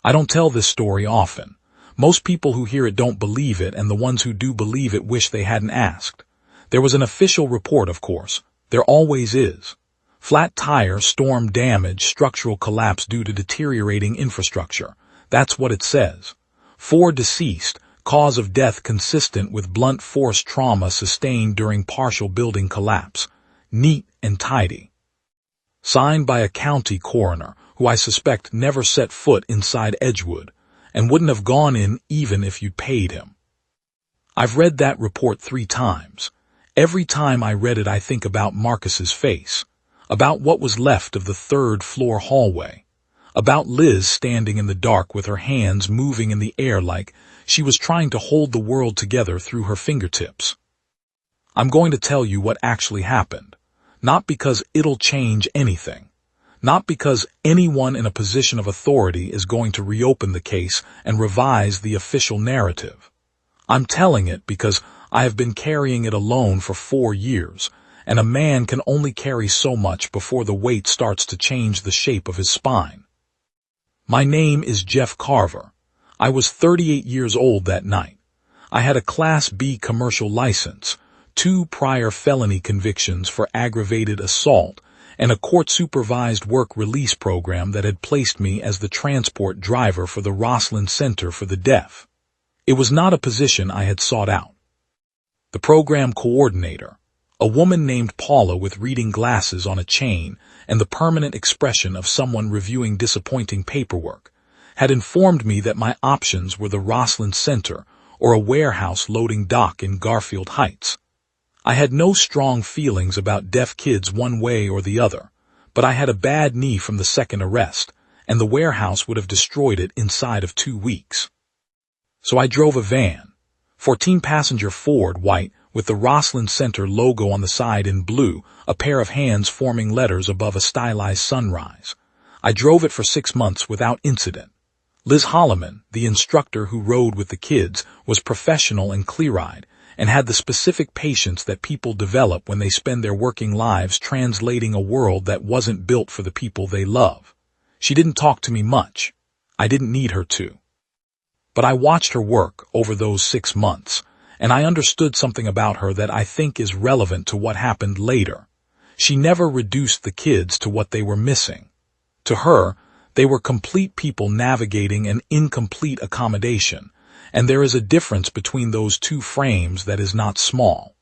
I don't tell this story often. Most people who hear it don't believe it, and the ones who do believe it wish they hadn't asked. There was an official report, of course. There always is. Flat tire, storm damage, structural collapse due to deteriorating infrastructure. That's what it says. 4 deceased, cause of death consistent with blunt force trauma sustained during partial building collapse. Neat and tidy. Signed by a county coroner, who I suspect never set foot inside Edgewood, and wouldn't have gone in even if you'd paid him. I've read that report 3 times. Every time I read it, I think about Marcus's face, about what was left of the 3rd floor hallway, about Liz standing in the dark with her hands moving in the air like she was trying to hold the world together through her fingertips. I'm going to tell you what actually happened, not because it'll change anything, not because anyone in a position of authority is going to reopen the case and revise the official narrative. I'm telling it because I have been carrying it alone for 4 years, and a man can only carry so much before the weight starts to change the shape of his spine. My name is Jeff Carver. I was 38 years old that night. I had a Class B commercial license, 2 prior felony convictions for aggravated assault, and a court-supervised work release program that had placed me as the transport driver for the Roslyn Center for the Deaf. It was not a position I had sought out. The program coordinator, a woman named Paula with reading glasses on a chain and the permanent expression of someone reviewing disappointing paperwork, had informed me that my options were the Roslyn Center or a warehouse loading dock in Garfield Heights. I had no strong feelings about deaf kids one way or the other, but I had a bad knee from the 2nd arrest, and the warehouse would have destroyed it inside of 2 weeks. So I drove a van, 14-passenger Ford white with the Roslyn Center logo on the side in blue, a pair of hands forming letters above a stylized sunrise. I drove it for 6 months without incident. Liz Holloman, the instructor who rode with the kids, was professional and clear-eyed, and had the specific patience that people develop when they spend their working lives translating a world that wasn't built for the people they love. She didn't talk to me much. I didn't need her to. But I watched her work over those 6 months, and I understood something about her that I think is relevant to what happened later. She never reduced the kids to what they were missing. To her, they were complete people navigating an incomplete accommodation, and there is a difference between those 2 frames that is not small.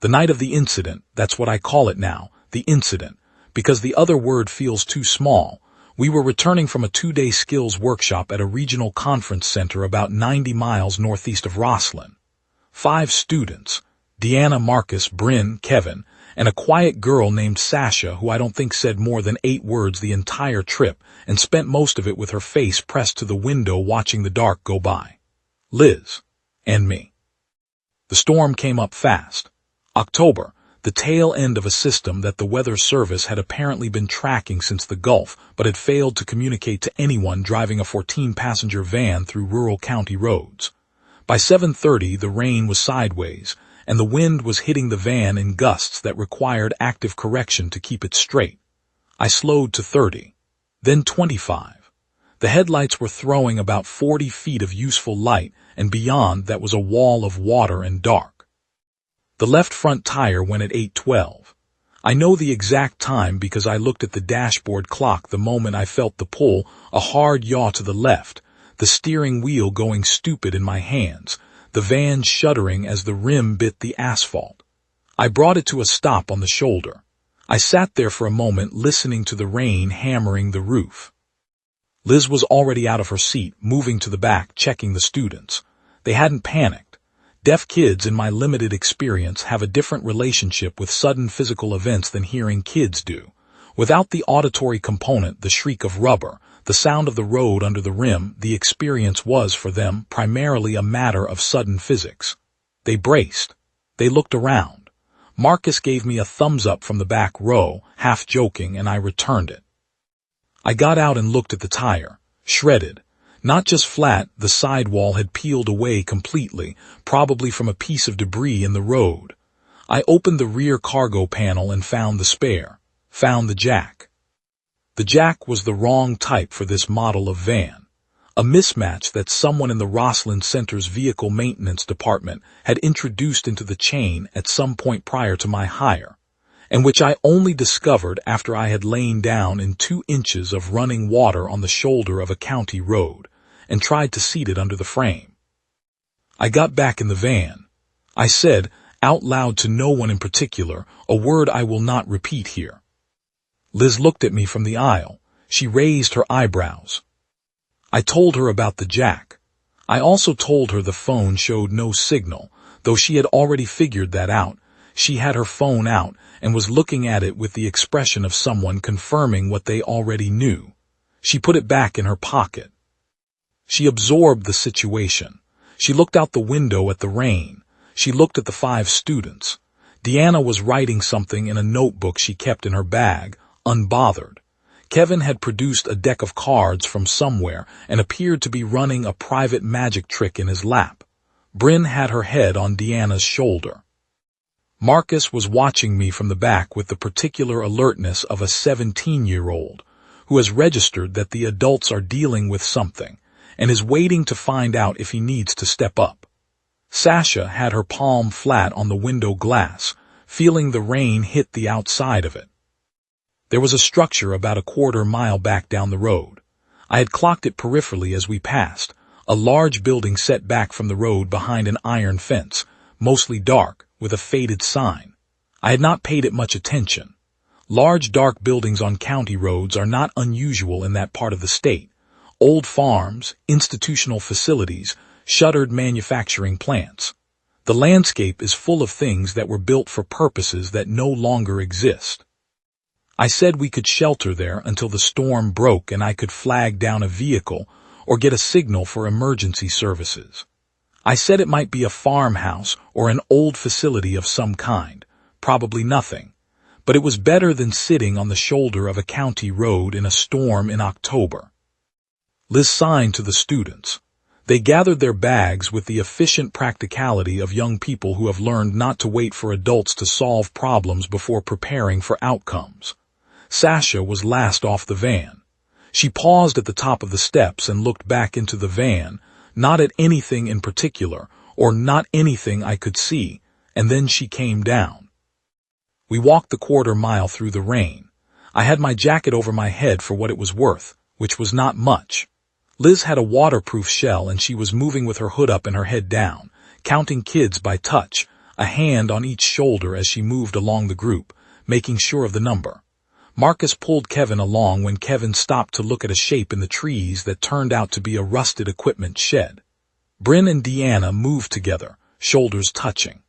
The night of the incident, that's what I call it now, the incident, because the other word feels too small. We were returning from a 2-day skills workshop at a regional conference center about 90 miles northeast of Roslyn. 5 students, Deanna, Marcus, Bryn, Kevin, and a quiet girl named Sasha, who I don't think said more than 8 words the entire trip and spent most of it with her face pressed to the window watching the dark go by. Liz. And me. The storm came up fast. October, the tail end of a system that the Weather Service had apparently been tracking since the Gulf, but had failed to communicate to anyone driving a 14-passenger van through rural county roads. By 7:30, the rain was sideways, and the wind was hitting the van in gusts that required active correction to keep it straight. I slowed to 30, then 25. The headlights were throwing about 40 feet of useful light, and beyond that was a wall of water and dark. The left front tire went at 8:12. I know the exact time because I looked at the dashboard clock the moment I felt the pull, a hard yaw to the left, the steering wheel going stupid in my hands, the van shuddering as the rim bit the asphalt. I brought it to a stop on the shoulder. I sat there for a moment listening to the rain hammering the roof. Liz was already out of her seat, moving to the back, checking the students. They hadn't panicked. Deaf kids, in my limited experience, have a different relationship with sudden physical events than hearing kids do. Without the auditory component, the shriek of rubber, the sound of the road under the rim, the experience was, for them, primarily a matter of sudden physics. They braced. They looked around. Marcus gave me a thumbs up from the back row, half joking, and I returned it. I got out and looked at the tire, shredded. Not just flat, the sidewall had peeled away completely, probably from a piece of debris in the road. I opened the rear cargo panel and found the spare, found the jack. The jack was the wrong type for this model of van. A mismatch that someone in the Roslyn Center's vehicle maintenance department had introduced into the chain at some point prior to my hire, and which I only discovered after I had lain down in 2 inches of running water on the shoulder of a county road and tried to seat it under the frame. I got back in the van. I said, out loud to no one in particular, a word I will not repeat here. Liz looked at me from the aisle. She raised her eyebrows. I told her about the jack. I also told her the phone showed no signal, though she had already figured that out. She had her phone out and was looking at it with the expression of someone confirming what they already knew. She put it back in her pocket. She absorbed the situation. She looked out the window at the rain. She looked at the 5 students. Deanna was writing something in a notebook she kept in her bag, unbothered. Kevin had produced a deck of cards from somewhere and appeared to be running a private magic trick in his lap. Bryn had her head on Deanna's shoulder. Marcus was watching me from the back with the particular alertness of a 17-year-old who has registered that the adults are dealing with something and is waiting to find out if he needs to step up. Sasha had her palm flat on the window glass, feeling the rain hit the outside of it. There was a structure about a quarter-mile back down the road. I had clocked it peripherally as we passed, a large building set back from the road behind an iron fence, mostly dark, with a faded sign. I had not paid it much attention. Large dark buildings on county roads are not unusual in that part of the state. Old farms, institutional facilities, shuttered manufacturing plants. The landscape is full of things that were built for purposes that no longer exist. I said we could shelter there until the storm broke and I could flag down a vehicle or get a signal for emergency services. I said it might be a farmhouse or an old facility of some kind, probably nothing, but it was better than sitting on the shoulder of a county road in a storm in October. Liz signed to the students. They gathered their bags with the efficient practicality of young people who have learned not to wait for adults to solve problems before preparing for outcomes. Sasha was last off the van. She paused at the top of the steps and looked back into the van, not at anything in particular, or not anything I could see, and then she came down. We walked the quarter-mile through the rain. I had my jacket over my head for what it was worth, which was not much. Liz had a waterproof shell and she was moving with her hood up and her head down, counting kids by touch, a hand on each shoulder as she moved along the group, making sure of the number. Marcus pulled Kevin along when Kevin stopped to look at a shape in the trees that turned out to be a rusted equipment shed. Bryn and Deanna moved together, shoulders touching.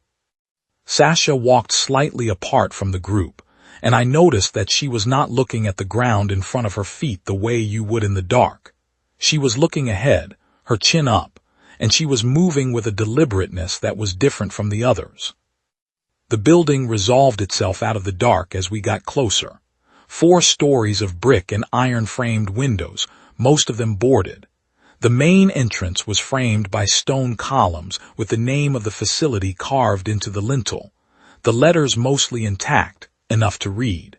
Sasha walked slightly apart from the group, and I noticed that she was not looking at the ground in front of her feet the way you would in the dark. She was looking ahead, her chin up, and she was moving with a deliberateness that was different from the others. The building resolved itself out of the dark as we got closer. 4 stories of brick and iron-framed windows, most of them boarded. The main entrance was framed by stone columns with the name of the facility carved into the lintel, the letters mostly intact, enough to read.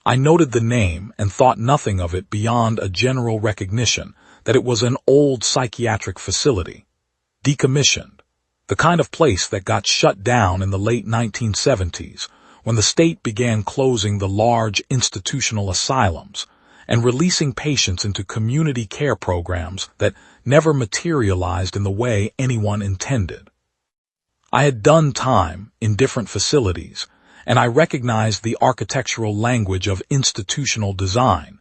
I noted the name and thought nothing of it beyond a general recognition that it was an old psychiatric facility. Decommissioned, the kind of place that got shut down in the late 1970s, when the state began closing the large institutional asylums and releasing patients into community care programs that never materialized in the way anyone intended. I had done time in different facilities, and I recognized the architectural language of institutional design,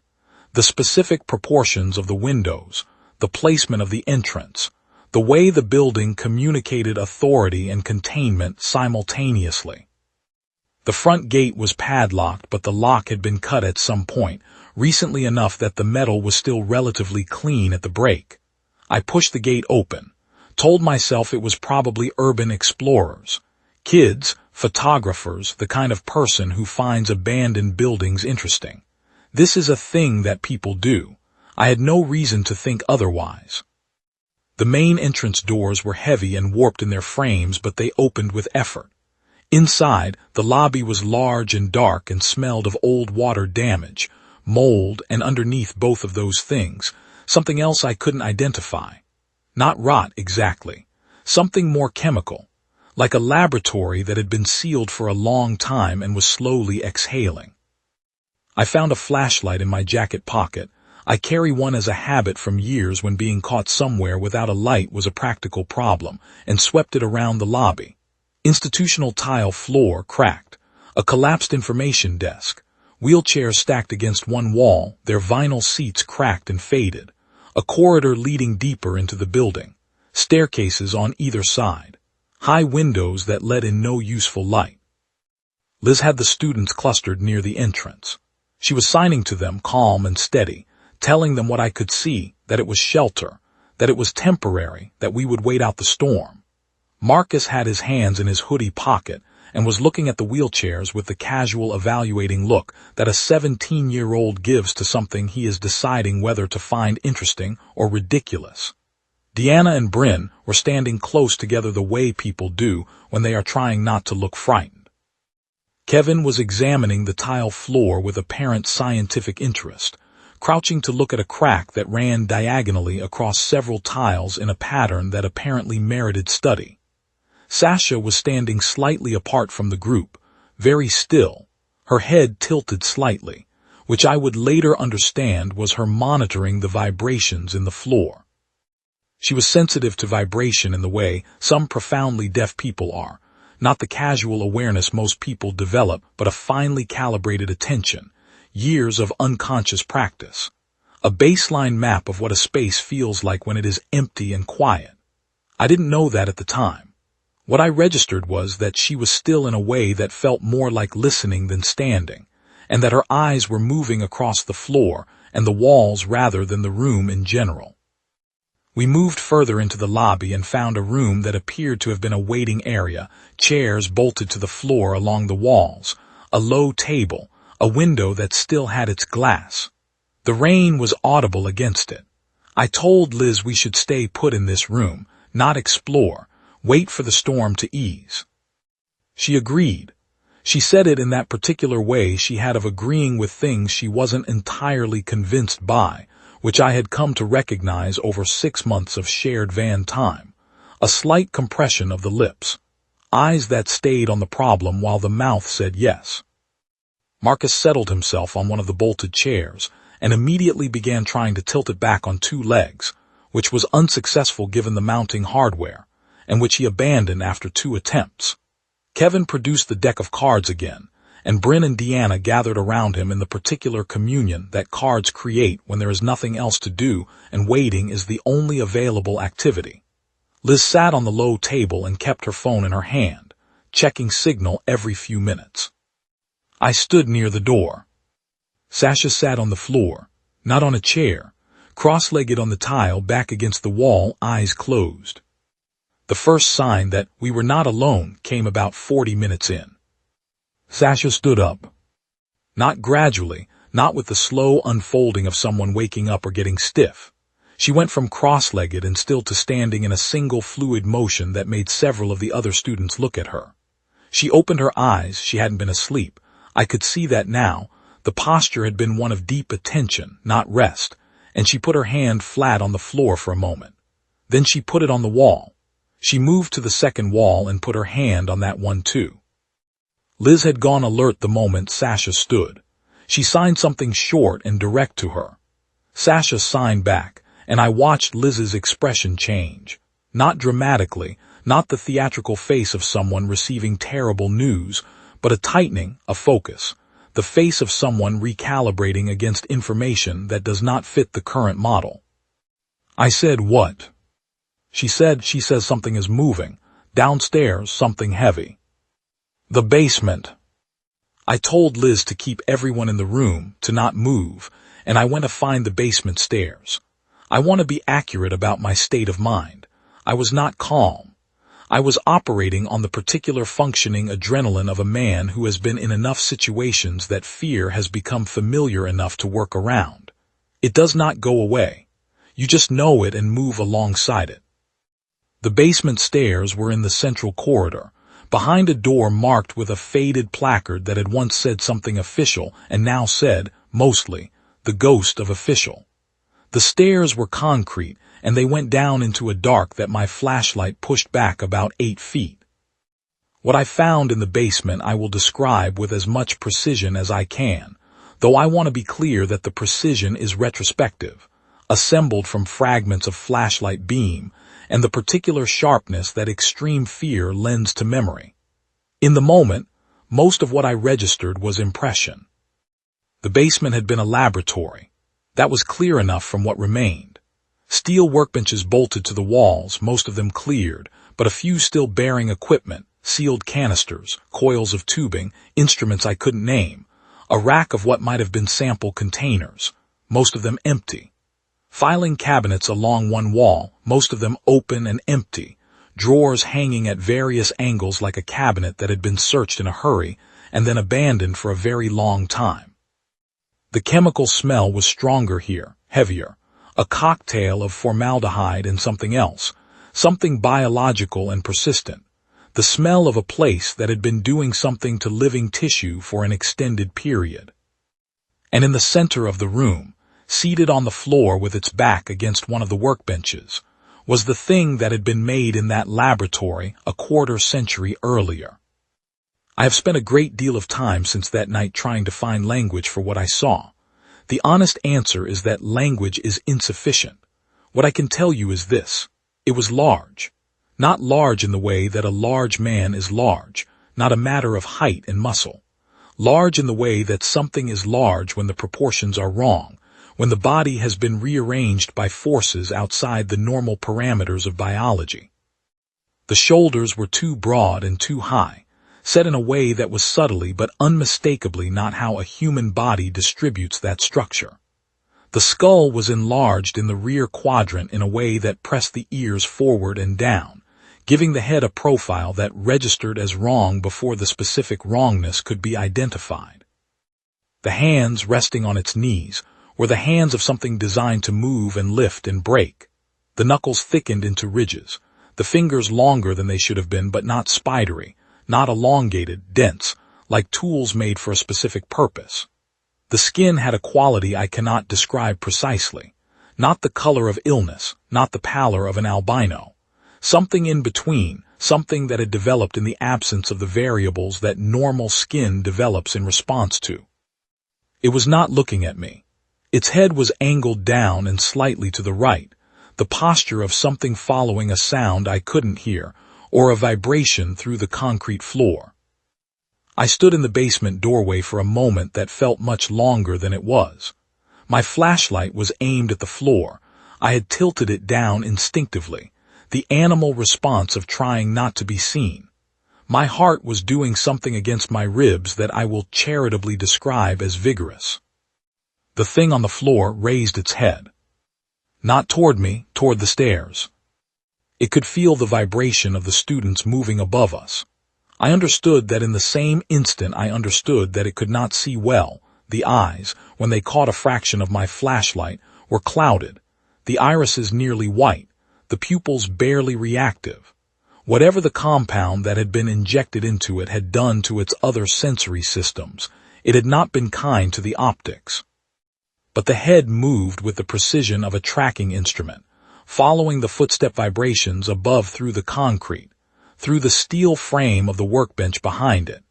the specific proportions of the windows, the placement of the entrance, the way the building communicated authority and containment simultaneously. The front gate was padlocked, but the lock had been cut at some point, recently enough that the metal was still relatively clean at the break. I pushed the gate open, told myself it was probably urban explorers, kids, photographers, the kind of person who finds abandoned buildings interesting. This is a thing that people do. I had no reason to think otherwise. The main entrance doors were heavy and warped in their frames, but they opened with effort. Inside, the lobby was large and dark and smelled of old water damage, mold, and underneath both of those things, Something else I couldn't identify. Not rot exactly. Something more chemical. Like a laboratory that had been sealed for a long time and was slowly exhaling. I found a flashlight in my jacket pocket. I carry one as a habit from years when being caught somewhere without a light was a practical problem, and swept it around the lobby. Institutional tile floor cracked. A collapsed information desk. Wheelchairs stacked against one wall, their vinyl seats cracked and faded. A corridor leading deeper into the building. Staircases on either side. High windows that let in no useful light. Liz had the students clustered near the entrance. She was signing to them, calm and steady, telling them what I could see, that it was shelter, that it was temporary, that we would wait out the storm. Marcus had his hands in his hoodie pocket and was looking at the wheelchairs with the casual evaluating look that a 17-year-old gives to something he is deciding whether to find interesting or ridiculous. Deanna and Bryn were standing close together the way people do when they are trying not to look frightened. Kevin was examining the tile floor with apparent scientific interest, crouching to look at a crack that ran diagonally across several tiles in a pattern that apparently merited study. Sasha was standing slightly apart from the group, very still, her head tilted slightly, which I would later understand was her monitoring the vibrations in the floor. She was sensitive to vibration in the way some profoundly deaf people are, not the casual awareness most people develop, but a finely calibrated attention, years of unconscious practice. A baseline map of what a space feels like when it is empty and quiet. I didn't know that at the time. What I registered was that she was still in a way that felt more like listening than standing, and that her eyes were moving across the floor and the walls rather than the room in general. We moved further into the lobby and found a room that appeared to have been a waiting area, chairs bolted to the floor along the walls, a low table, a window that still had its glass. The rain was audible against it. I told Liz we should stay put in this room, not explore, wait for the storm to ease. She agreed. She said it in that particular way she had of agreeing with things she wasn't entirely convinced by, which I had come to recognize over 6 months of shared van time. A slight compression of the lips. Eyes that stayed on the problem while the mouth said yes. Marcus settled himself on one of the bolted chairs and immediately began trying to tilt it back on 2 legs, which was unsuccessful given the mounting hardware, and which he abandoned after 2 attempts. Kevin produced the deck of cards again, and Bryn and Deanna gathered around him in the particular communion that cards create when there is nothing else to do and waiting is the only available activity. Liz sat on the low table and kept her phone in her hand, checking signal every few minutes. I stood near the door. Sasha sat on the floor, not on a chair, cross-legged on the tile back against the wall, eyes closed. The first sign that we were not alone came about 40 minutes in. Sasha stood up. Not gradually, not with the slow unfolding of someone waking up or getting stiff. She went from cross-legged and still to standing in a single fluid motion that made several of the other students look at her. She opened her eyes. She hadn't been asleep. I could see that now. The posture had been one of deep attention, not rest, and she put her hand flat on the floor for a moment. Then she put it on the wall. She moved to the second wall and put her hand on that one too. Liz had gone alert the moment Sasha stood. She signed something short and direct to her. Sasha signed back, and I watched Liz's expression change. Not dramatically, not the theatrical face of someone receiving terrible news, but a tightening, a focus, the face of someone recalibrating against information that does not fit the current model. I said, "What?" She says something is moving. Downstairs, something heavy. The basement. I told Liz to keep everyone in the room, to not move, and I went to find the basement stairs. I want to be accurate about my state of mind. I was not calm. I was operating on the particular functioning adrenaline of a man who has been in enough situations that fear has become familiar enough to work around. It does not go away. You just know it and move alongside it. The basement stairs were in the central corridor, behind a door marked with a faded placard that had once said something official and now said, mostly, the ghost of official. The stairs were concrete, and they went down into a dark that my flashlight pushed back about 8 feet. What I found in the basement I will describe with as much precision as I can, though I want to be clear that the precision is retrospective, assembled from fragments of flashlight beam, and the particular sharpness that extreme fear lends to memory. In the moment, most of what I registered was impression. The basement had been a laboratory. That was clear enough from what remained. Steel workbenches bolted to the walls, most of them cleared, but a few still bearing equipment, sealed canisters, coils of tubing, instruments I couldn't name, a rack of what might have been sample containers, most of them empty. Filing cabinets along one wall, most of them open and empty, drawers hanging at various angles like a cabinet that had been searched in a hurry and then abandoned for a very long time. The chemical smell was stronger here, heavier, a cocktail of formaldehyde and something else, something biological and persistent, the smell of a place that had been doing something to living tissue for an extended period. And in the center of the room, seated on the floor with its back against one of the workbenches, was the thing that had been made in that laboratory a quarter-century earlier. I have spent a great deal of time since that night trying to find language for what I saw. The honest answer is that language is insufficient. What I can tell you is this: it was large. Not large in the way that a large man is large, not a matter of height and muscle. Large in the way that something is large when the proportions are wrong, when the body has been rearranged by forces outside the normal parameters of biology. The shoulders were too broad and too high, set in a way that was subtly but unmistakably not how a human body distributes that structure. The skull was enlarged in the rear quadrant in a way that pressed the ears forward and down, giving the head a profile that registered as wrong before the specific wrongness could be identified. The hands resting on its knees were the hands of something designed to move and lift and break. The knuckles thickened into ridges, the fingers longer than they should have been but not spidery, not elongated, dense, like tools made for a specific purpose. The skin had a quality I cannot describe precisely, not the color of illness, not the pallor of an albino. Something in between, something that had developed in the absence of the variables that normal skin develops in response to. It was not looking at me. Its head was angled down and slightly to the right, the posture of something following a sound I couldn't hear, or a vibration through the concrete floor. I stood in the basement doorway for a moment that felt much longer than it was. My flashlight was aimed at the floor. I had tilted it down instinctively, the animal response of trying not to be seen. My heart was doing something against my ribs that I will charitably describe as vigorous. The thing on the floor raised its head. Not toward me, toward the stairs. It could feel the vibration of the students moving above us. I understood that in the same instant I understood that it could not see well. The eyes, when they caught a fraction of my flashlight, were clouded, the irises nearly white, the pupils barely reactive. Whatever the compound that had been injected into it had done to its other sensory systems, it had not been kind to the optics. But the head moved with the precision of a tracking instrument, following the footstep vibrations above through the concrete, through the steel frame of the workbench behind it,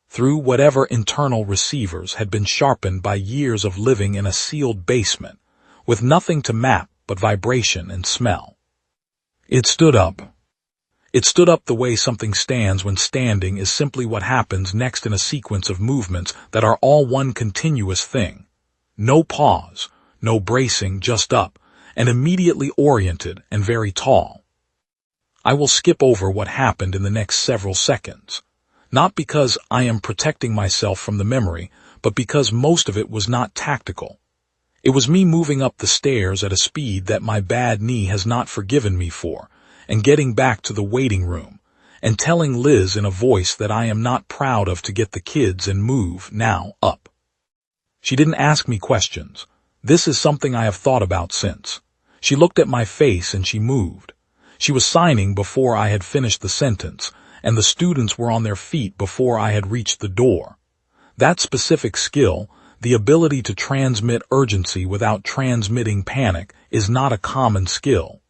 through whatever internal receivers had been sharpened by years of living in a sealed basement, with nothing to map but vibration and smell. It stood up. It stood up the way something stands when standing is simply what happens next in a sequence of movements that are all one continuous thing. No pause, no bracing, just up, and immediately oriented and very tall. I will skip over what happened in the next several seconds, not because I am protecting myself from the memory, but because most of it was not tactical. It was me moving up the stairs at a speed that my bad knee has not forgiven me for, and getting back to the waiting room, and telling Liz in a voice that I am not proud of to get the kids and move, now, up. She didn't ask me questions. This is something I have thought about since. She looked at my face and she moved. She was signing before I had finished the sentence, and the students were on their feet before I had reached the door. That specific skill, the ability to transmit urgency without transmitting panic is not a common skill.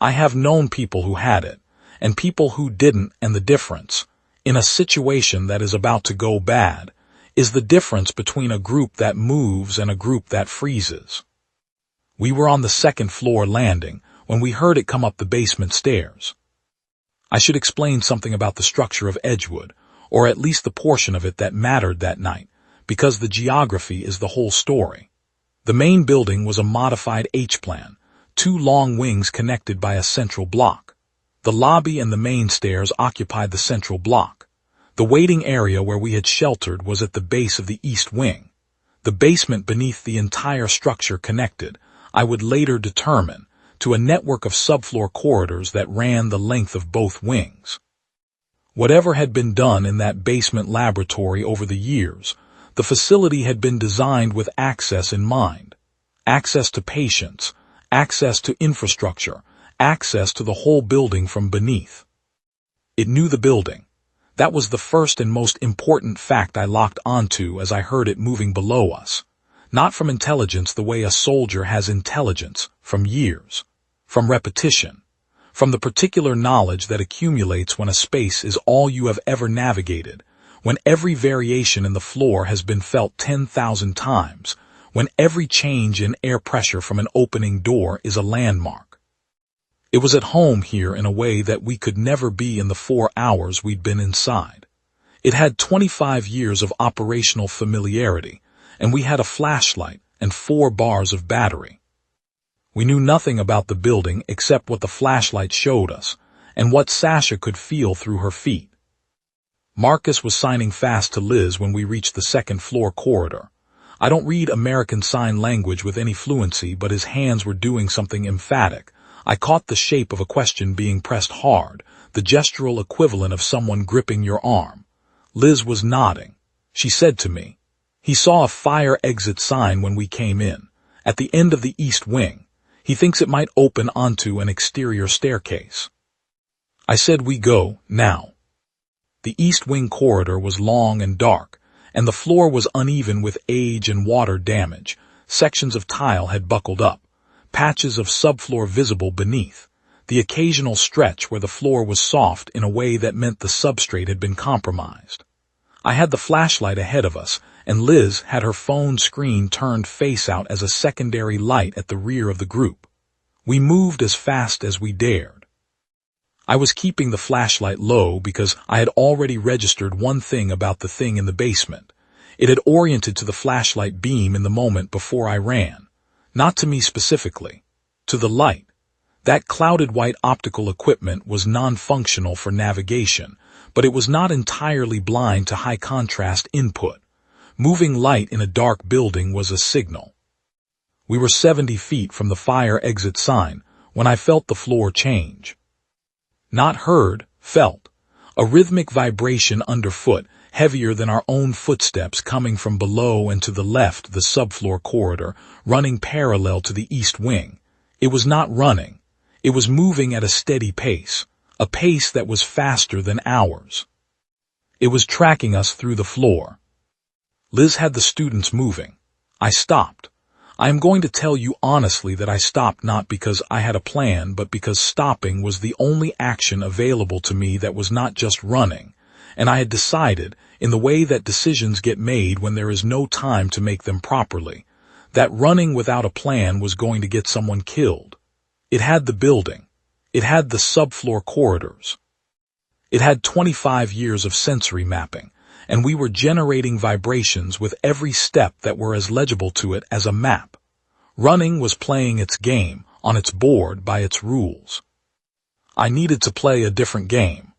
I have known people who had it, and people who didn't, and the difference, in a situation that is about to go bad, is the difference between a group that moves and a group that freezes. We were on the second floor landing when we heard it come up the basement stairs. I should explain something about the structure of Edgewood, or at least the portion of it that mattered that night, because the geography is the whole story. The main building was a modified H-plan, 2 long wings connected by a central block. The lobby and the main stairs occupied the central block. The waiting area where we had sheltered was at the base of the east wing. The basement beneath the entire structure connected, I would later determine, to a network of subfloor corridors that ran the length of both wings. Whatever had been done in that basement laboratory over the years, the facility had been designed with access in mind. Access to patients, access to infrastructure, access to the whole building from beneath. It knew the building. That was the first and most important fact I locked onto as I heard it moving below us. Not from intelligence the way a soldier has intelligence, from years, from repetition, from the particular knowledge that accumulates when a space is all you have ever navigated, when every variation in the floor has been felt 10,000 times, when every change in air pressure from an opening door is a landmark. It was at home here in a way that we could never be in the 4 hours we'd been inside. It had 25 years of operational familiarity, and we had a flashlight and 4 bars of battery. We knew nothing about the building except what the flashlight showed us, and what Sasha could feel through her feet. Marcus was signing fast to Liz when we reached the second floor corridor. I don't read American Sign Language with any fluency, but his hands were doing something emphatic. I caught the shape of a question being pressed hard, the gestural equivalent of someone gripping your arm. Liz was nodding. She said to me, "He saw a fire exit sign when we came in, at the end of the east wing. He thinks it might open onto an exterior staircase." I said we go, now. The east wing corridor was long and dark, and the floor was uneven with age and water damage. Sections of tile had buckled up, patches of subfloor visible beneath, the occasional stretch where the floor was soft in a way that meant the substrate had been compromised. I had the flashlight ahead of us, and Liz had her phone screen turned face out as a secondary light at the rear of the group. We moved as fast as we dared. I was keeping the flashlight low because I had already registered one thing about the thing in the basement. It had oriented to the flashlight beam in the moment before I ran. Not to me specifically. To the light. That clouded white optical equipment was non-functional for navigation, but it was not entirely blind to high-contrast input. Moving light in a dark building was a signal. We were 70 feet from the fire exit sign when I felt the floor change. Not heard, felt. A rhythmic vibration underfoot, heavier than our own footsteps coming from below and to the left the subfloor corridor, running parallel to the east wing. It was not running. It was moving at a steady pace, a pace that was faster than ours. It was tracking us through the floor. Liz had the students moving. I stopped. I am going to tell you honestly that I stopped not because I had a plan, but because stopping was the only action available to me that was not just running, and I had decided, in the way that decisions get made when there is no time to make them properly, that running without a plan was going to get someone killed. It had the building. It had the subfloor corridors. It had 25 years of sensory mapping, and we were generating vibrations with every step that were as legible to it as a map. Running was playing its game, on its board by its rules. I needed to play a different game.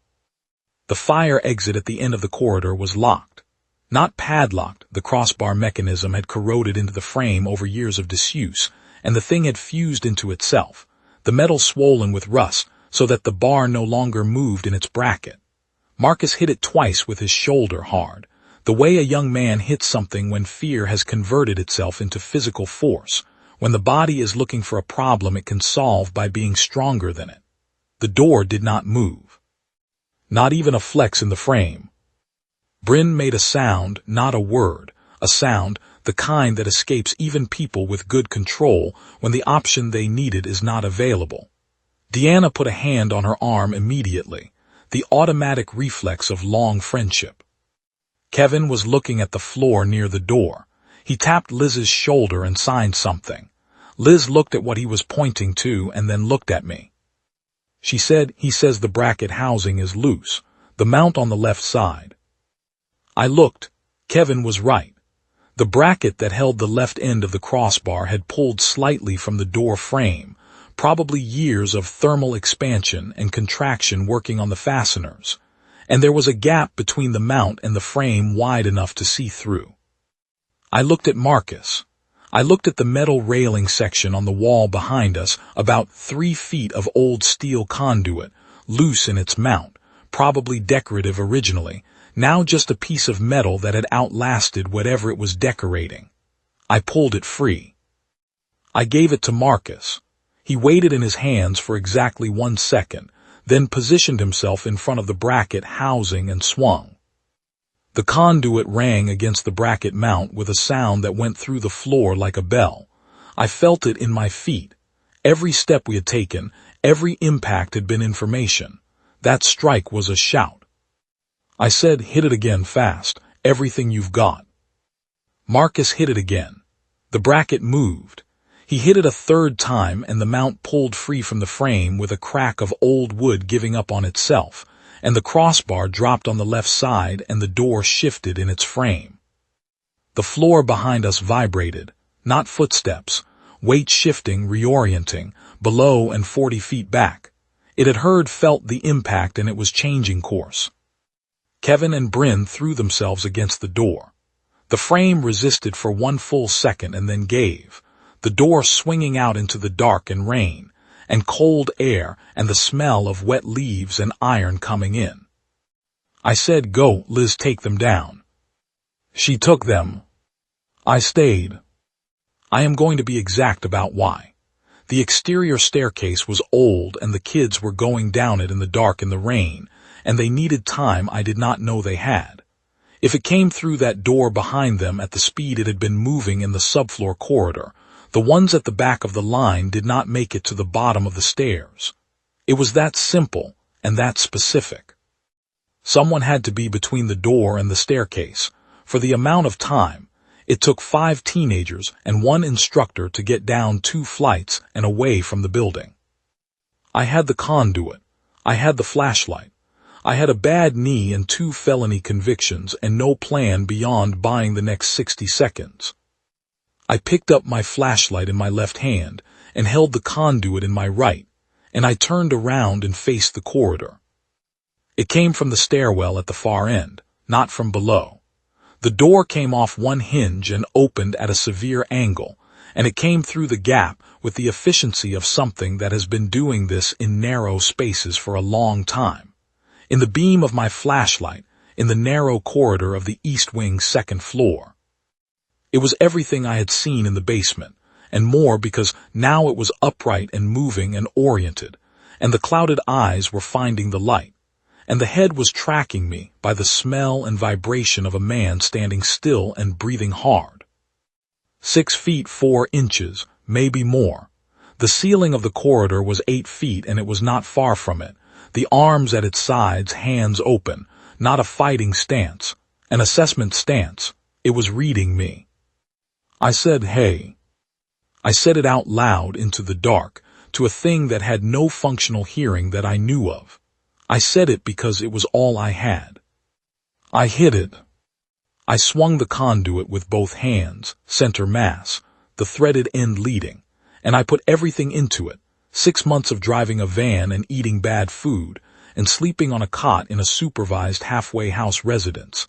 The fire exit at the end of the corridor was locked. Not padlocked, the crossbar mechanism had corroded into the frame over years of disuse, and the thing had fused into itself, the metal swollen with rust so that the bar no longer moved in its bracket. Marcus hit it twice with his shoulder hard, the way a young man hits something when fear has converted itself into physical force, when the body is looking for a problem it can solve by being stronger than it. The door did not move. Not even a flex in the frame. Bryn made a sound, not a word, a sound the kind that escapes even people with good control when the option they needed is not available. Deanna put a hand on her arm immediately, the automatic reflex of long friendship. Kevin was looking at the floor near the door. He tapped Liz's shoulder and signed something. Liz looked at what he was pointing to and then looked at me. She said, "He says the bracket housing is loose, the mount on the left side." I looked. Kevin was right. The bracket that held the left end of the crossbar had pulled slightly from the door frame, probably years of thermal expansion and contraction working on the fasteners, and there was a gap between the mount and the frame wide enough to see through. I looked at Marcus. I looked at the metal railing section on the wall behind us, about 3 feet of old steel conduit, loose in its mount, probably decorative originally, now just a piece of metal that had outlasted whatever it was decorating. I pulled it free. I gave it to Marcus. He weighed it in his hands for exactly 1 second, then positioned himself in front of the bracket housing and swung. The conduit rang against the bracket mount with a sound that went through the floor like a bell. I felt it in my feet. Every step we had taken, every impact had been information. That strike was a shout. I said, "Hit it again fast, everything you've got." Marcus hit it again. The bracket moved. He hit it a 3rd time and the mount pulled free from the frame with a crack of old wood giving up on itself, and the crossbar dropped on the left side and the door shifted in its frame. The floor behind us vibrated, not footsteps, weight shifting, reorienting, below and 40 feet back. It had felt the impact and it was changing course. Kevin and Bryn threw themselves against the door. The frame resisted for 1 full second and then gave, the door swinging out into the dark and rain, and cold air and the smell of wet leaves and iron coming in. I said, "Go, Liz, take them down." She took them. I stayed. I am going to be exact about why. The exterior staircase was old and the kids were going down it in the dark in the rain, and they needed time I did not know they had. If it came through that door behind them at the speed it had been moving in the subfloor corridor, the ones at the back of the line did not make it to the bottom of the stairs. It was that simple and that specific. Someone had to be between the door and the staircase. For the amount of time, it took 5 teenagers and 1 instructor to get down 2 flights and away from the building. I had the conduit. I had the flashlight. I had a bad knee and 2 felony convictions and no plan beyond buying the next 60 seconds. I picked up my flashlight in my left hand and held the conduit in my right, and I turned around and faced the corridor. It came from the stairwell at the far end, not from below. The door came off 1 hinge and opened at a severe angle, and it came through the gap with the efficiency of something that has been doing this in narrow spaces for a long time. In the beam of my flashlight, in the narrow corridor of the East Wing's 2nd floor. It was everything I had seen in the basement, and more because now it was upright and moving and oriented, and the clouded eyes were finding the light, and the head was tracking me by the smell and vibration of a man standing still and breathing hard. 6 feet 4 inches, maybe more. The ceiling of the corridor was 8 feet and it was not far from it, the arms at its sides, hands open, not a fighting stance, an assessment stance. It was reading me. I said, "Hey." I said it out loud into the dark, to a thing that had no functional hearing that I knew of. I said it because it was all I had. I hit it. I swung the conduit with both hands, center mass, the threaded end leading, and I put everything into it, 6 months of driving a van and eating bad food, and sleeping on a cot in a supervised halfway house residence,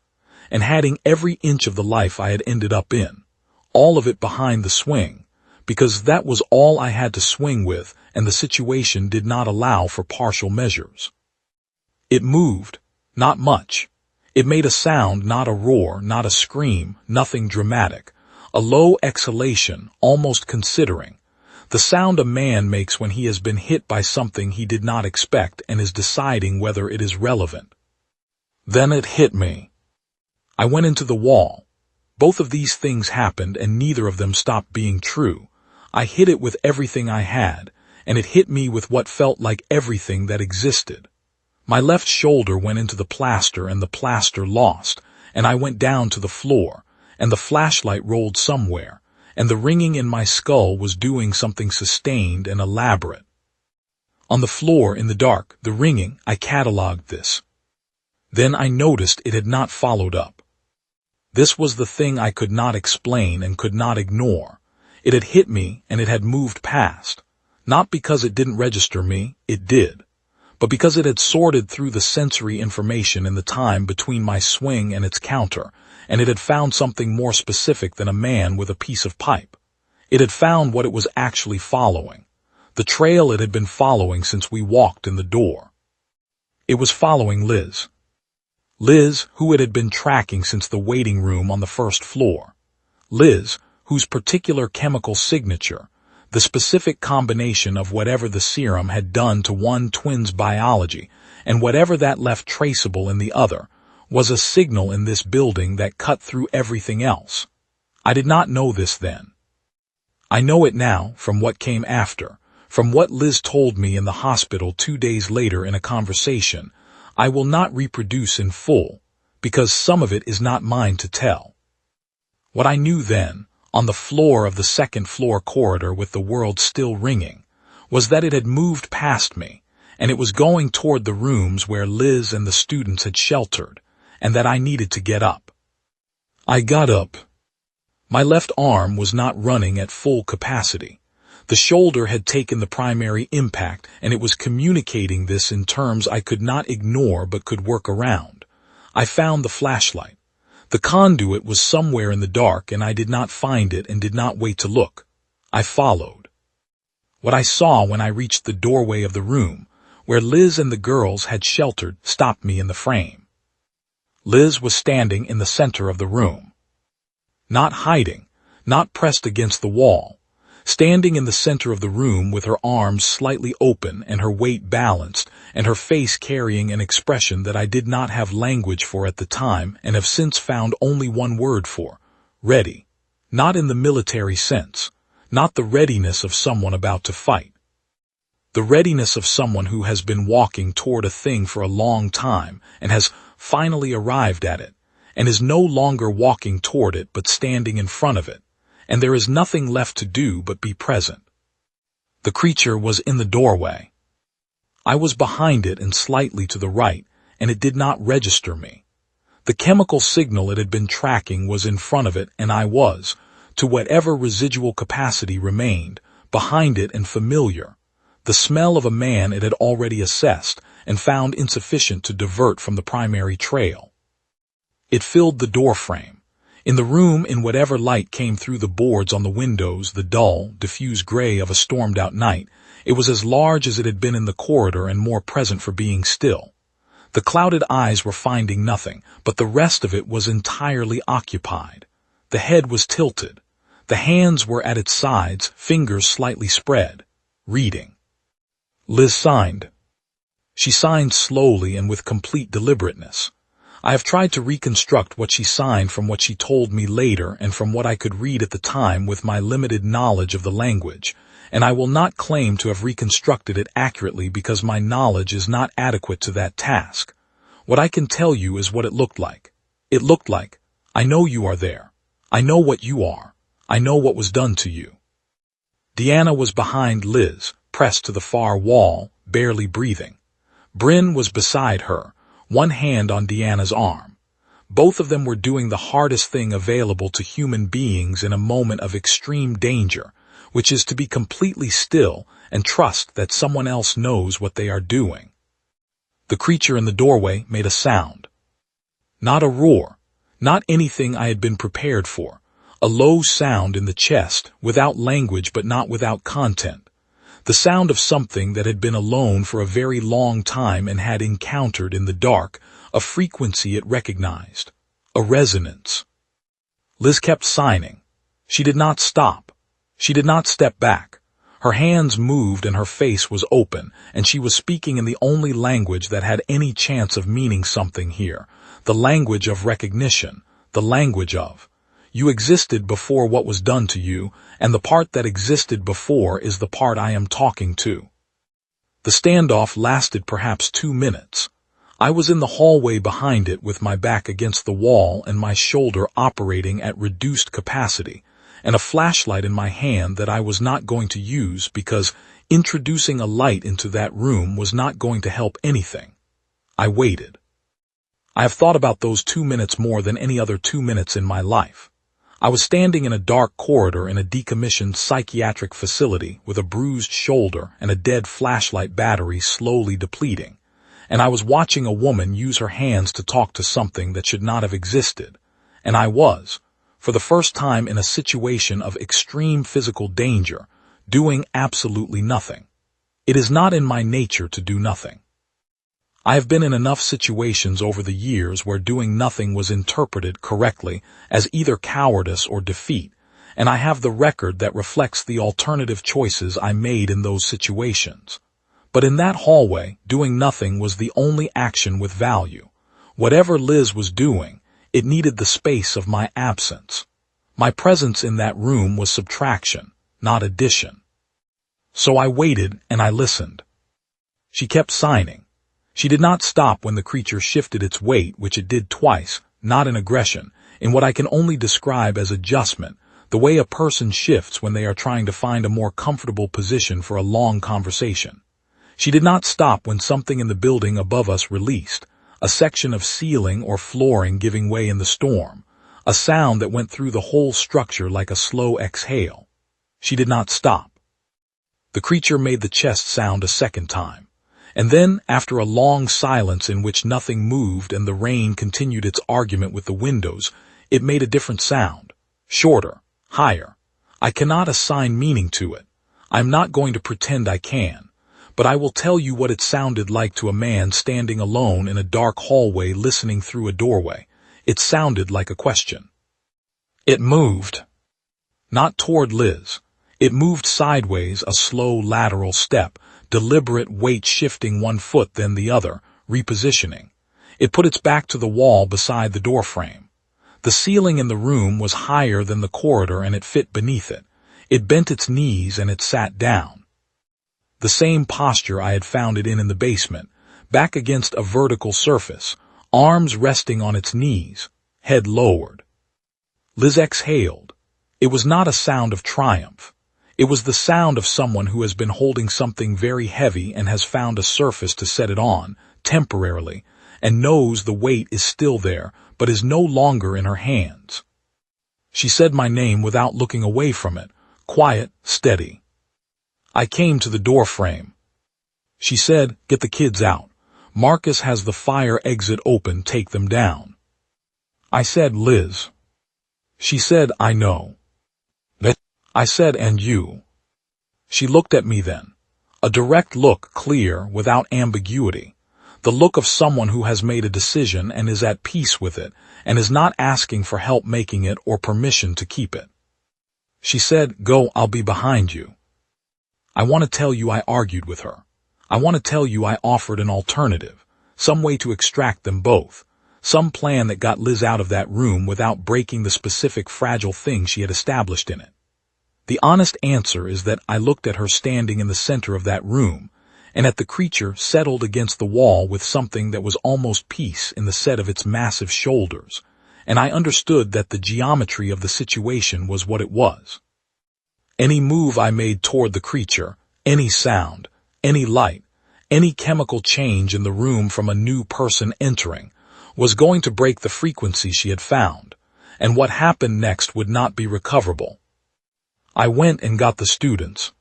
and having every inch of the life I had ended up in. All of it behind the swing, because that was all I had to swing with, and the situation did not allow for partial measures. It moved, not much. It made a sound, not a roar, not a scream, nothing dramatic. A low exhalation, almost considering. The sound a man makes when he has been hit by something he did not expect and is deciding whether it is relevant. Then it hit me. I went into the wall. Both of these things happened and neither of them stopped being true. I hit it with everything I had, and it hit me with what felt like everything that existed. My left shoulder went into the plaster and the plaster lost, and I went down to the floor, and the flashlight rolled somewhere, and the ringing in my skull was doing something sustained and elaborate. On the floor in the dark, the ringing, I cataloged this. Then I noticed it had not followed up. This was the thing I could not explain and could not ignore. It had hit me and it had moved past. Not because it didn't register me, it did, but because it had sorted through the sensory information in the time between my swing and its counter, and it had found something more specific than a man with a piece of pipe. It had found what it was actually following. The trail it had been following since we walked in the door. It was following Liz. Liz, who it had been tracking since the waiting room on the first floor. Liz, whose particular chemical signature, the specific combination of whatever the serum had done to one twin's biology, and whatever that left traceable in the other, was a signal in this building that cut through everything else. I did not know this then. I know it now from what came after, from what Liz told me in the hospital 2 days later in a conversation I will not reproduce in full, because some of it is not mine to tell. What I knew then, on the floor of the second-floor corridor with the world still ringing, was that it had moved past me, and it was going toward the rooms where Liz and the students had sheltered, and that I needed to get up. I got up. My left arm was not running at full capacity. The shoulder had taken the primary impact, and it was communicating this in terms I could not ignore but could work around. I found the flashlight. The conduit was somewhere in the dark, and I did not find it and did not wait to look. I followed. What I saw when I reached the doorway of the room, where Liz and the girls had sheltered, stopped me in the frame. Liz was standing in the center of the room. Not hiding, not pressed against the wall. Standing in the center of the room with her arms slightly open and her weight balanced, and her face carrying an expression that I did not have language for at the time and have since found only one word for: ready. Not in the military sense, not the readiness of someone about to fight. The readiness of someone who has been walking toward a thing for a long time and has finally arrived at it, and is no longer walking toward it but standing in front of it, and there is nothing left to do but be present. The creature was in the doorway. I was behind it and slightly to the right, and it did not register me. The chemical signal it had been tracking was in front of it, and I was, to whatever residual capacity remained, behind it and familiar. The smell of a man it had already assessed and found insufficient to divert from the primary trail. It filled the doorframe. In the room, in whatever light came through the boards on the windows, the dull, diffuse gray of a stormed-out night, it was as large as it had been in the corridor and more present for being still. The clouded eyes were finding nothing, but the rest of it was entirely occupied. The head was tilted. The hands were at its sides, fingers slightly spread, reading. Liz signed. She signed slowly and with complete deliberateness. I have tried to reconstruct what she signed from what she told me later and from what I could read at the time with my limited knowledge of the language, and I will not claim to have reconstructed it accurately because my knowledge is not adequate to that task. What I can tell you is what it looked like. It looked like, I know you are there. I know what you are. I know what was done to you. Deanna was behind Liz, pressed to the far wall, barely breathing. Bryn was beside her, one hand on Deanna's arm. Both of them were doing the hardest thing available to human beings in a moment of extreme danger, which is to be completely still and trust that someone else knows what they are doing. The creature in the doorway made a sound. Not a roar, not anything I had been prepared for. A low sound in the chest, without language but not without content. The sound of something that had been alone for a very long time and had encountered in the dark a frequency it recognized, a resonance. Liz kept signing. She did not stop. She did not step back. Her hands moved and her face was open, and she was speaking in the only language that had any chance of meaning something here, the language of recognition, the language of, You existed before what was done to you, and the part that existed before is the part I am talking to. The standoff lasted perhaps 2 minutes. I was in the hallway behind it with my back against the wall and my shoulder operating at reduced capacity, and a flashlight in my hand that I was not going to use because introducing a light into that room was not going to help anything. I waited. I have thought about those 2 minutes more than any other 2 minutes in my life. I was standing in a dark corridor in a decommissioned psychiatric facility with a bruised shoulder and a dead flashlight battery slowly depleting, and I was watching a woman use her hands to talk to something that should not have existed, and I was, for the first time in a situation of extreme physical danger, doing absolutely nothing. It is not in my nature to do nothing. I have been in enough situations over the years where doing nothing was interpreted correctly as either cowardice or defeat, and I have the record that reflects the alternative choices I made in those situations. But in that hallway, doing nothing was the only action with value. Whatever Liz was doing, it needed the space of my absence. My presence in that room was subtraction, not addition. So I waited and I listened. She kept signing. She did not stop when the creature shifted its weight, which it did twice, not in aggression, in what I can only describe as adjustment, the way a person shifts when they are trying to find a more comfortable position for a long conversation. She did not stop when something in the building above us released, a section of ceiling or flooring giving way in the storm, a sound that went through the whole structure like a slow exhale. She did not stop. The creature made the chest sound a second time. And then, after a long silence in which nothing moved and the rain continued its argument with the windows, it made a different sound. Shorter, higher. I cannot assign meaning to it. I'm not going to pretend I can. But I will tell you what it sounded like to a man standing alone in a dark hallway listening through a doorway. It sounded like a question. It moved. Not toward Liz. It moved sideways, a slow lateral step, deliberate weight shifting one foot then the other, repositioning. It put its back to the wall beside the doorframe. The ceiling in the room was higher than the corridor and it fit beneath it. It bent its knees and it sat down. The same posture I had found it in the basement, back against a vertical surface, arms resting on its knees, head lowered. Liz exhaled. It was not a sound of triumph. It was the sound of someone who has been holding something very heavy and has found a surface to set it on, temporarily, and knows the weight is still there, but is no longer in her hands. She said my name without looking away from it, quiet, steady. I came to the door frame. She said, "Get the kids out. Marcus has the fire exit open, take them down." I said, "Liz." She said, "I know." I said, "And you?" She looked at me then. A direct look, clear, without ambiguity. The look of someone who has made a decision and is at peace with it, and is not asking for help making it or permission to keep it. She said, "Go, I'll be behind you." I want to tell you I argued with her. I want to tell you I offered an alternative, some way to extract them both, some plan that got Liz out of that room without breaking the specific fragile thing she had established in it. The honest answer is that I looked at her standing in the center of that room, and at the creature settled against the wall with something that was almost peace in the set of its massive shoulders, and I understood that the geometry of the situation was what it was. Any move I made toward the creature, any sound, any light, any chemical change in the room from a new person entering, was going to break the frequency she had found, and what happened next would not be recoverable. I went and got the students.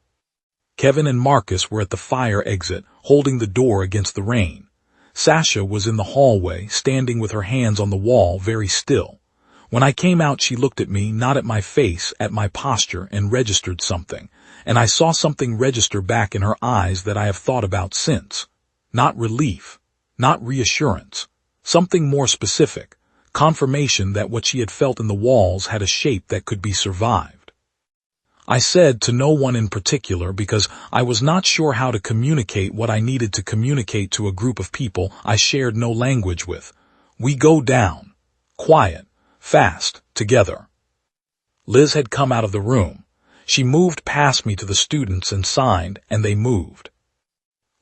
Kevin and Marcus were at the fire exit, holding the door against the rain. Sasha was in the hallway, standing with her hands on the wall, very still. When I came out, she looked at me, not at my face, at my posture, and registered something, and I saw something register back in her eyes that I have thought about since. Not relief, not reassurance, something more specific, confirmation that what she had felt in the walls had a shape that could be survived. I said to no one in particular because I was not sure how to communicate what I needed to communicate to a group of people I shared no language with. We go down. Quiet. Fast. Together. Liz had come out of the room. She moved past me to the students and signed, and they moved.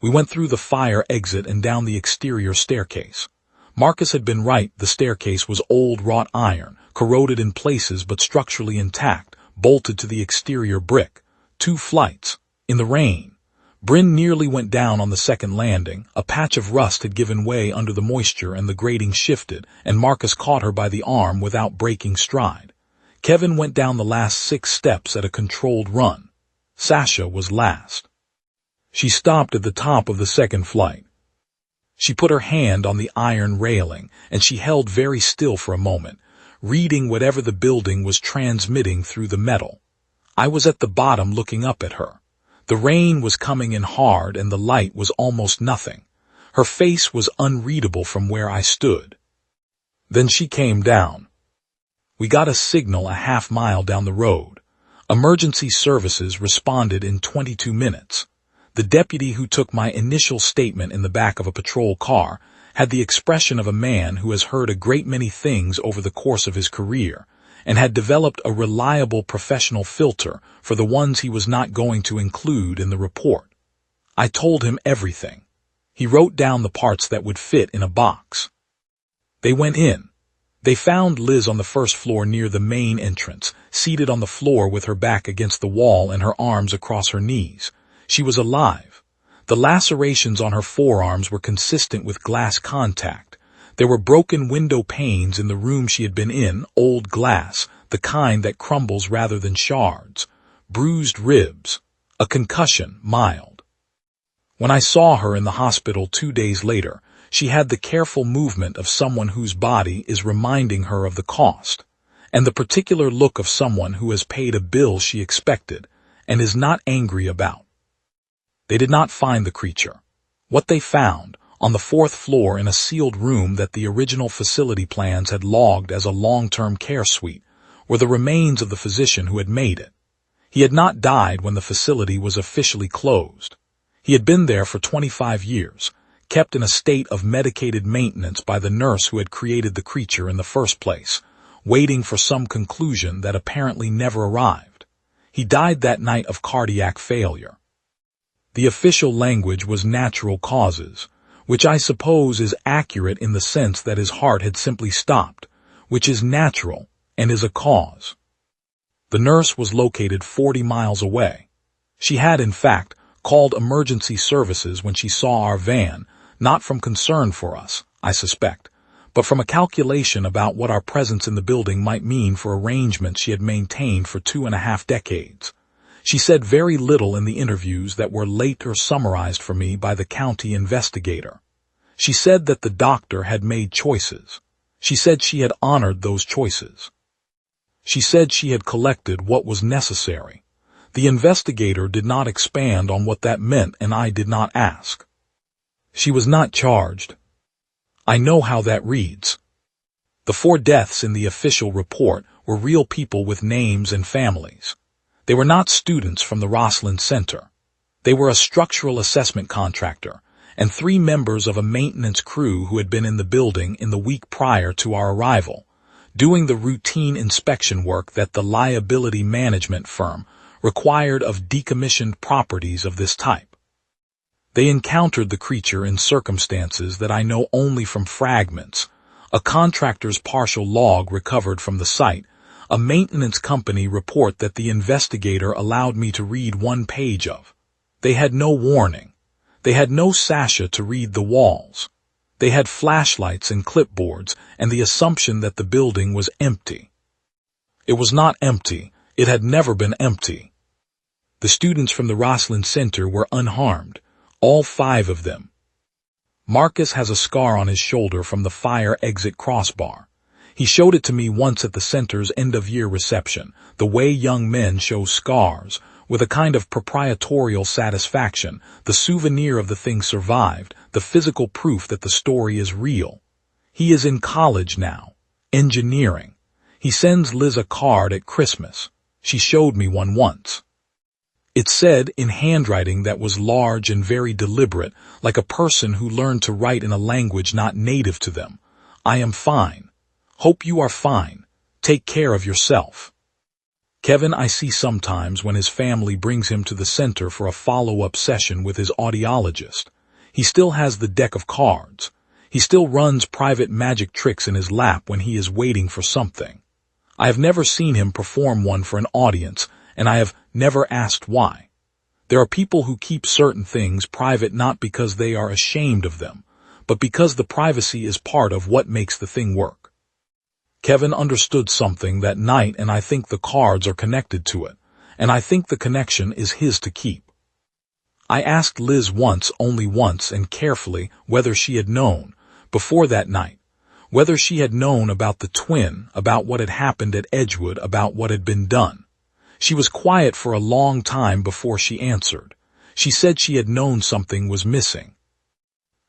We went through the fire exit and down the exterior staircase. Marcus had been right, the staircase was old wrought iron, corroded in places but structurally intact, bolted to the exterior brick. 2 flights. In the rain. Bryn nearly went down on the second landing. A patch of rust had given way under the moisture and the grating shifted, and Marcus caught her by the arm without breaking stride. Kevin went down the last 6 steps at a controlled run. Sasha was last. She stopped at the top of the second flight. She put her hand on the iron railing, and she held very still for a moment, reading whatever the building was transmitting through the metal. I was at the bottom looking up at her. The rain was coming in hard and the light was almost nothing. Her face was unreadable from where I stood. Then she came down. We got a signal a half-mile down the road. Emergency services responded in 22 minutes. The deputy who took my initial statement in the back of a patrol car had the expression of a man who has heard a great many things over the course of his career, and had developed a reliable professional filter for the ones he was not going to include in the report. I told him everything. He wrote down the parts that would fit in a box. They went in. They found Liz on the first floor near the main entrance, seated on the floor with her back against the wall and her arms across her knees. She was alive. The lacerations on her forearms were consistent with glass contact. There were broken window panes in the room she had been in, old glass, the kind that crumbles rather than shards. Bruised ribs. A concussion, mild. When I saw her in the hospital 2 days later, she had the careful movement of someone whose body is reminding her of the cost, and the particular look of someone who has paid a bill she expected and is not angry about. They did not find the creature. What they found, on the 4th floor in a sealed room that the original facility plans had logged as a long-term care suite, were the remains of the physician who had made it. He had not died when the facility was officially closed. He had been there for 25 years, kept in a state of medicated maintenance by the nurse who had created the creature in the first place, waiting for some conclusion that apparently never arrived. He died that night of cardiac failure. The official language was natural causes, which I suppose is accurate in the sense that his heart had simply stopped, which is natural and is a cause. The nurse was located 40 miles away. She had, in fact, called emergency services when she saw our van, not from concern for us, I suspect, but from a calculation about what our presence in the building might mean for arrangements she had maintained for 2.5 decades. She said very little in the interviews that were later summarized for me by the county investigator. She said that the doctor had made choices. She said she had honored those choices. She said she had collected what was necessary. The investigator did not expand on what that meant, and I did not ask. She was not charged. I know how that reads. The 4 deaths in the official report were real people with names and families. They were not students from the Roslyn Center. They were a structural assessment contractor and 3 members of a maintenance crew who had been in the building in the week prior to our arrival, doing the routine inspection work that the liability management firm required of decommissioned properties of this type. They encountered the creature in circumstances that I know only from fragments, a contractor's partial log recovered from the site, a maintenance company report that the investigator allowed me to read 1 page of. They had no warning. They had no Sasha to read the walls. They had flashlights and clipboards and the assumption that the building was empty. It was not empty. It had never been empty. The students from the Roslyn Center were unharmed, all 5 of them. Marcus has a scar on his shoulder from the fire exit crossbar. He showed it to me once at the center's end-of-year reception, the way young men show scars, with a kind of proprietorial satisfaction, the souvenir of the thing survived, the physical proof that the story is real. He is in college now, engineering. He sends Liz a card at Christmas. She showed me one once. It said, in handwriting that was large and very deliberate, like a person who learned to write in a language not native to them, "I am fine. Hope you are fine. Take care of yourself." Kevin I see sometimes when his family brings him to the center for a follow-up session with his audiologist. He still has the deck of cards. He still runs private magic tricks in his lap when he is waiting for something. I have never seen him perform one for an audience, and I have never asked why. There are people who keep certain things private not because they are ashamed of them, but because the privacy is part of what makes the thing work. Kevin understood something that night, and I think the cards are connected to it, and I think the connection is his to keep. I asked Liz once, only once, and carefully, whether she had known, before that night, whether she had known about the twin, about what had happened at Edgewood, about what had been done. She was quiet for a long time before she answered. She said she had known something was missing.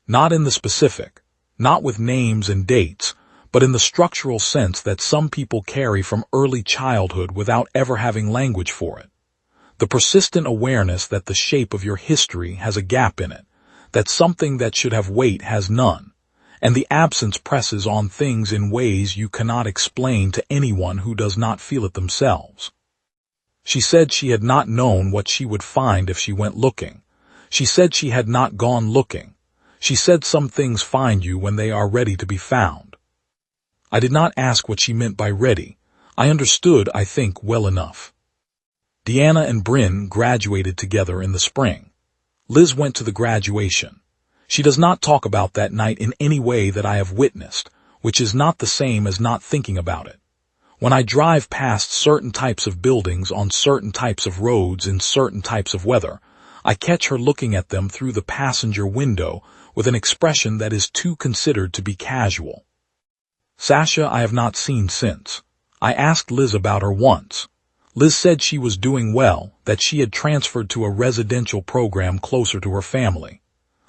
Not in the specific, not with names and dates, but in the structural sense that some people carry from early childhood without ever having language for it. The persistent awareness that the shape of your history has a gap in it, that something that should have weight has none, and the absence presses on things in ways you cannot explain to anyone who does not feel it themselves. She said she had not known what she would find if she went looking. She said she had not gone looking. She said some things find you when they are ready to be found. I did not ask what she meant by ready. I understood, I think, well enough. Deanna and Bryn graduated together in the spring. Liz went to the graduation. She does not talk about that night in any way that I have witnessed, which is not the same as not thinking about it. When I drive past certain types of buildings on certain types of roads in certain types of weather, I catch her looking at them through the passenger window with an expression that is too considered to be casual. Sasha I have not seen since. I asked Liz about her once. Liz said she was doing well, that she had transferred to a residential program closer to her family.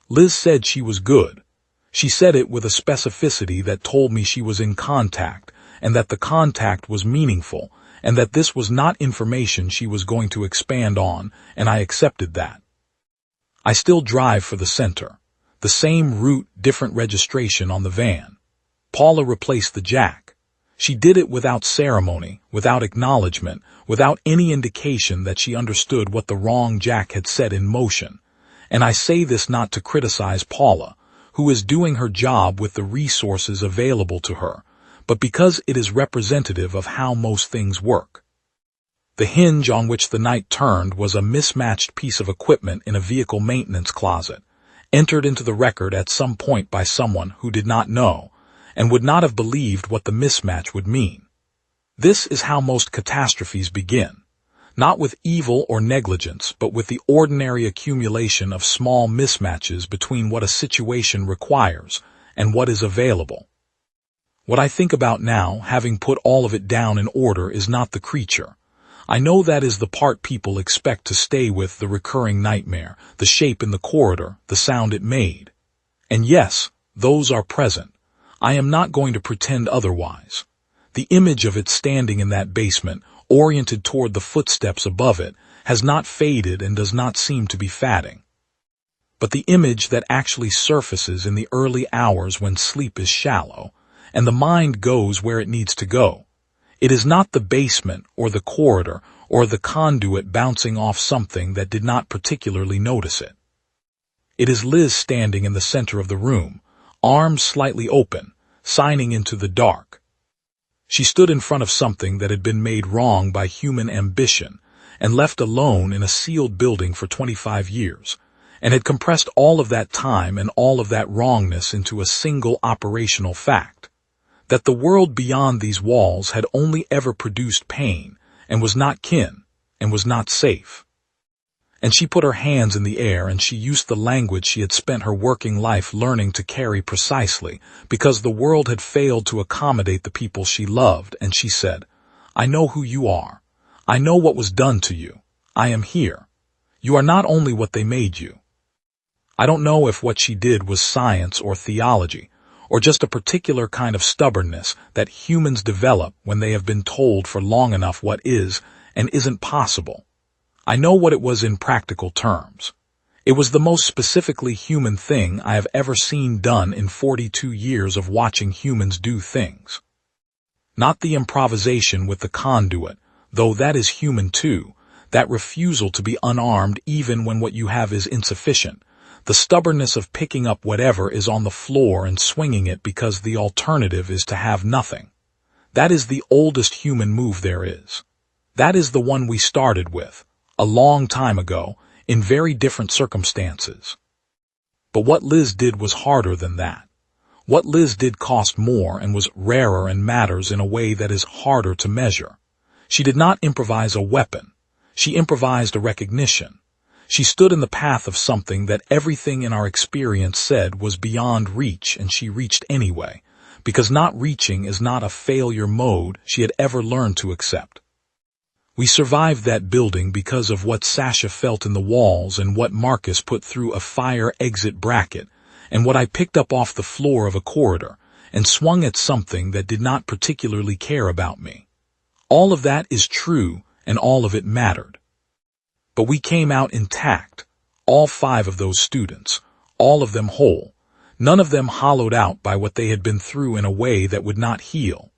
Liz said she was good. She said it with a specificity that told me she was in contact, and that the contact was meaningful, and that this was not information she was going to expand on, and I accepted that. I still drive for the center. The same route, different registration on the van. Paula replaced the jack. She did it without ceremony, without acknowledgement, without any indication that she understood what the wrong jack had set in motion. And I say this not to criticize Paula, who is doing her job with the resources available to her, but because it is representative of how most things work. The hinge on which the night turned was a mismatched piece of equipment in a vehicle maintenance closet, entered into the record at some point by someone who did not know, and would not have believed what the mismatch would mean. This is how most catastrophes begin. Not with evil or negligence, but with the ordinary accumulation of small mismatches between what a situation requires and what is available. What I think about now, having put all of it down in order, is not the creature. I know that is the part people expect to stay with, the recurring nightmare, the shape in the corridor, the sound it made. And yes, those are present. I am not going to pretend otherwise. The image of it standing in that basement, oriented toward the footsteps above it, has not faded and does not seem to be fading. But the image that actually surfaces in the early hours when sleep is shallow, and the mind goes where it needs to go. It is not the basement or the corridor or the conduit bouncing off something that did not particularly notice it. It is Liz standing in the center of the room, arms slightly open, signing into the dark. She stood in front of something that had been made wrong by human ambition and left alone in a sealed building for 25 years, and had compressed all of that time and all of that wrongness into a single operational fact, that the world beyond these walls had only ever produced pain and was not kin and was not safe. And she put her hands in the air and she used the language she had spent her working life learning to carry precisely because the world had failed to accommodate the people she loved, and she said, "I know who you are. I know what was done to you. I am here. You are not only what they made you." I don't know if what she did was science or theology, or just a particular kind of stubbornness that humans develop when they have been told for long enough what is and isn't possible. I know what it was in practical terms. It was the most specifically human thing I have ever seen done in 42 years of watching humans do things. Not the improvisation with the conduit, though that is human too, that refusal to be unarmed even when what you have is insufficient, the stubbornness of picking up whatever is on the floor and swinging it because the alternative is to have nothing. That is the oldest human move there is. That is the one we started with, a long time ago, in very different circumstances. But what Liz did was harder than that. What Liz did cost more and was rarer and matters in a way that is harder to measure. She did not improvise a weapon. She improvised a recognition. She stood in the path of something that everything in our experience said was beyond reach, and she reached anyway, because not reaching is not a failure mode she had ever learned to accept. We survived that building because of what Sasha felt in the walls and what Marcus put through a fire exit bracket, and what I picked up off the floor of a corridor and swung at something that did not particularly care about me. All of that is true, and all of it mattered. But we came out intact, all 5 of those students, all of them whole, none of them hollowed out by what they had been through in a way that would not heal.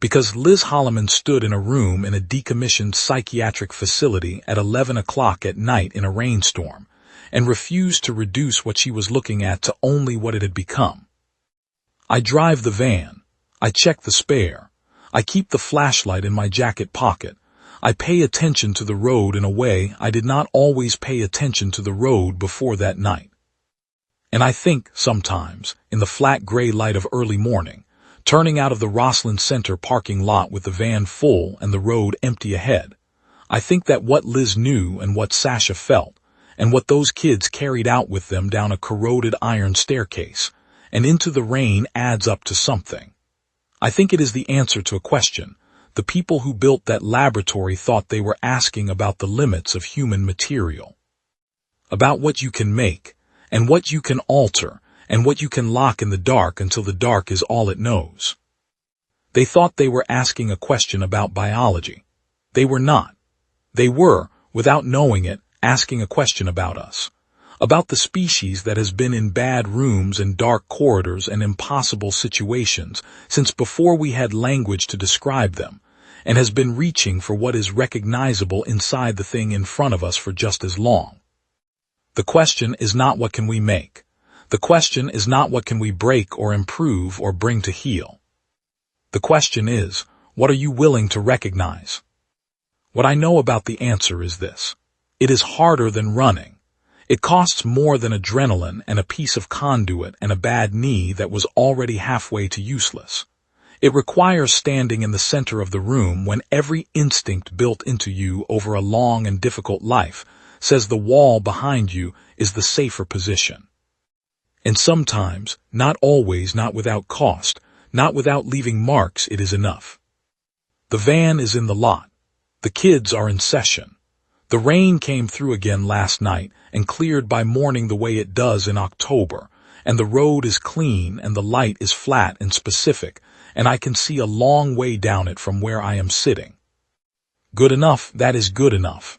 Because Liz Holloman stood in a room in a decommissioned psychiatric facility at 11 o'clock at night in a rainstorm, and refused to reduce what she was looking at to only what it had become. I drive the van. I check the spare. I keep the flashlight in my jacket pocket. I pay attention to the road in a way I did not always pay attention to the road before that night. And I think, sometimes, in the flat gray light of early morning, turning out of the Roslyn Center parking lot with the van full and the road empty ahead, I think that what Liz knew and what Sasha felt, and what those kids carried out with them down a corroded iron staircase and into the rain adds up to something. I think it is the answer to a question. The people who built that laboratory thought they were asking about the limits of human material. About what you can make, and what you can alter, and what you can lock in the dark until the dark is all it knows. They thought they were asking a question about biology. They were not. They were, without knowing it, asking a question about us. About the species that has been in bad rooms and dark corridors and impossible situations since before we had language to describe them, and has been reaching for what is recognizable inside the thing in front of us for just as long. The question is not what can we make. The question is not what can we break or improve or bring to heal. The question is, what are you willing to recognize? What I know about the answer is this. It is harder than running. It costs more than adrenaline and a piece of conduit and a bad knee that was already halfway to useless. It requires standing in the center of the room when every instinct built into you over a long and difficult life says the wall behind you is the safer position. And sometimes, not always, not without cost, not without leaving marks, it is enough. The van is in the lot. The kids are in session. The rain came through again last night and cleared by morning the way it does in October, and the road is clean and the light is flat and specific, and I can see a long way down it from where I am sitting. Good enough, that is good enough.